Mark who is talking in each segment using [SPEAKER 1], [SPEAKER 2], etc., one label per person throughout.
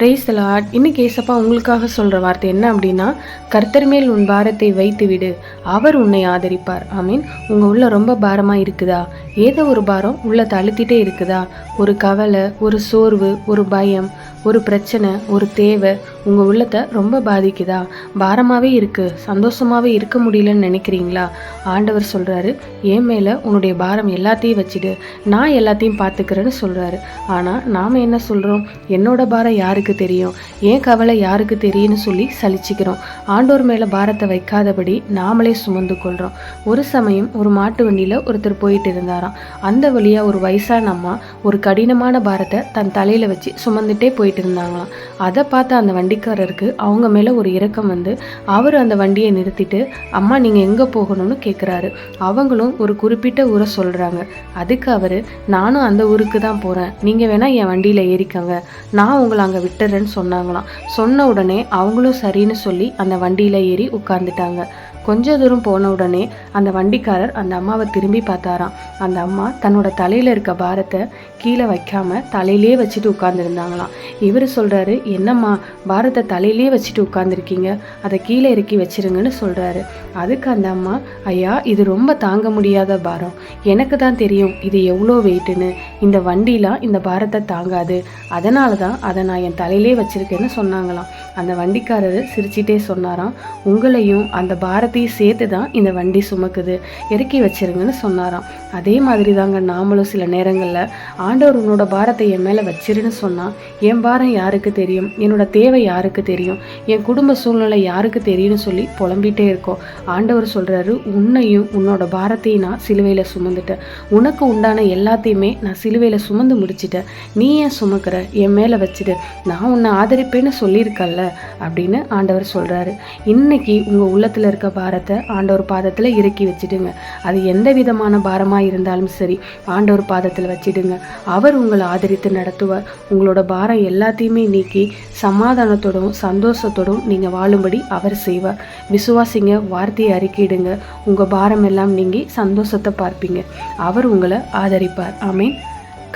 [SPEAKER 1] Praise the Lord. இன்னைக்கு ஏசப்பா உங்களுக்காக சொல்கிற வார்த்தை என்ன அப்படின்னா, கர்த்தர் மேல் உன் பாரத்தை வைத்து விடு, அவர் உன்னை ஆதரிப்பார். ஆமீன். உங்கள் உள்ள ரொம்ப பாரமாக இருக்குதா? ஏதோ ஒரு பாரம் உள்ளத்தை அழுத்திட்டே இருக்குதா? ஒரு கவலை, ஒரு சோர்வு, ஒரு பயம், ஒரு பிரச்சனை, ஒரு தேவை உங்கள் உள்ளத்தை ரொம்ப பாதிக்குதா? பாரமாகவே இருக்குது, சந்தோஷமாகவே இருக்க முடியலன்னு நினைக்கிறீங்களா? ஆண்டவர் சொல்கிறாரு, என் மேலே உன்னுடைய பாரம் எல்லாத்தையும் வச்சுடு, நான் எல்லாத்தையும் பார்த்துக்கிறேன்னு சொல்கிறாரு. ஆனால் நாம் என்ன சொல்கிறோம்? என்னோட பாரம் யாருக்கு தெரியும், ஏன் கவலை யாருக்கு தெரியும்னு சொல்லி சலிச்சிக்கிறோம். ஆண்டவர் மேலே பாரத்தை வைக்காதபடி நாமளே சுமந்து கொள்கிறோம். ஒரு சமயம் ஒரு மாட்டு வண்டியில் ஒருத்தர் போயிட்டு இருந்தாராம். அந்த வழியாக ஒரு வயசான அம்மா ஒரு கடினமான பாரத்தை தன் தலையில் வச்சு சுமந்துட்டே போயிட்டு இருந்தாங்களாம். அதை பார்த்த அந்த வண்டிக்காரருக்கு அவங்க மேலே ஒரு இரக்கம் வந்து அவர் அந்த வண்டியை நிறுத்திட்டு, அம்மா நீங்கள் எங்கே போகணும்னு கேட்குறாரு. அவங்களும் ஒரு குறிப்பிட்ட ஊரை சொல்கிறாங்க. அதுக்கு அவர், நானும் அந்த ஊருக்கு தான் போகிறேன், நீங்கள் வேணால் என் வண்டியில் ஏறிக்கங்க, நான் உங்களை அங்கே விட்டுறேன்னு சொன்னாங்களாம். சொன்ன உடனே அவங்களும் சரின்னு சொல்லி அந்த வண்டியில் ஏறி உட்கார்ந்துட்டாங்க. கொஞ்ச தூரம் போன உடனே அந்த வண்டிக்காரர் அந்த அம்மாவை திரும்பி பார்த்தாராம். அந்த அம்மா தன்னோட தலையில் இருக்க பாரத்தை கீழே வைக்காம தலையிலே வச்சுட்டு உட்கார்ந்துருந்தாங்களாம். இவர் சொல்கிறாரு, என்னம்மா பாரத்தை தலையிலே வச்சுட்டு உட்கார்ந்துருக்கீங்க, அதை கீழே இறக்கி வச்சிருங்கன்னு சொல்கிறாரு. அதுக்கு அந்த அம்மா, ஐயா இது ரொம்ப தாங்க முடியாத பாரம், எனக்கு தான் தெரியும் இது எவ்வளோ வெயிட்டுன்னு, இந்த வண்டிலாம் இந்த பாரத்தை தாங்காது, அதனால தான் அதை நான் என் தலையிலே வச்சுருக்கேன்னு சொன்னாங்களாம். அந்த வண்டிக்காரர் சிரிச்சிட்டே சொன்னாராம், உங்களையும் அந்த பாரத்தையும் சேர்த்து தான் இந்த வண்டி சுமக்குது, இறக்கி வச்சிருங்கன்னு சொன்னாராம். அதே மாதிரி தாங்க நாமளும் சில நேரங்களில் ஆண்டவர் உன்னோட பாரத்தை என் மேலே வச்சிருன்னு சொன்னால், என் பாரம் யாருக்கு தெரியும், என்னோட தேவை யாருக்கு தெரியும், என் குடும்ப சூழ்நிலை யாருக்கு தெரியும்னு சொல்லி புலம்பிகிட்டே இருக்கோம். ஆண்டவர் சொல்கிறாரு, உன்னையும் உன்னோட பாரத்தையும் நான் சிலுவையில் சுமந்துட்டேன், உனக்கு உண்டான எல்லாத்தையுமே நான் சிலுவையில் சுமந்து முடிச்சிட்டேன், நீ ஏன் சுமக்கிற, என் மேலே வச்சுட்டு, நான் உன்னை ஆதரிப்பேன்னு சொல்லியிருக்கல்ல அப்படின்னு ஆண்டவர் சொல்கிறாரு. இன்னைக்கு உங்கள் உள்ளத்தில் இருக்க பாரத்தை ஆண்டவர் பாதத்தில் இறக்கி வச்சுடுங்க. அது எந்த விதமான பாரமாக இருந்தாலும் சரி, ஆண்டவர் பாதத்தில் வச்சிடுங்க. அவர் உங்களை ஆதரித்து நடத்துவார். உங்களோட பாரம் எல்லாத்தையுமே நீக்கி சமாதானத்தோடும் சந்தோஷத்தோடும் நீங்கள் வாழும்படி அவர் செய்வார். விசுவாசிங்க, வார்த்தையை அறிக்கையிடுங்க, உங்கள் பாரம் எல்லாம் நீங்கி சந்தோஷத்தை பார்ப்பீங்க. அவர் உங்களை ஆதரிப்பார். ஆமீன்.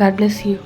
[SPEAKER 1] God bless you.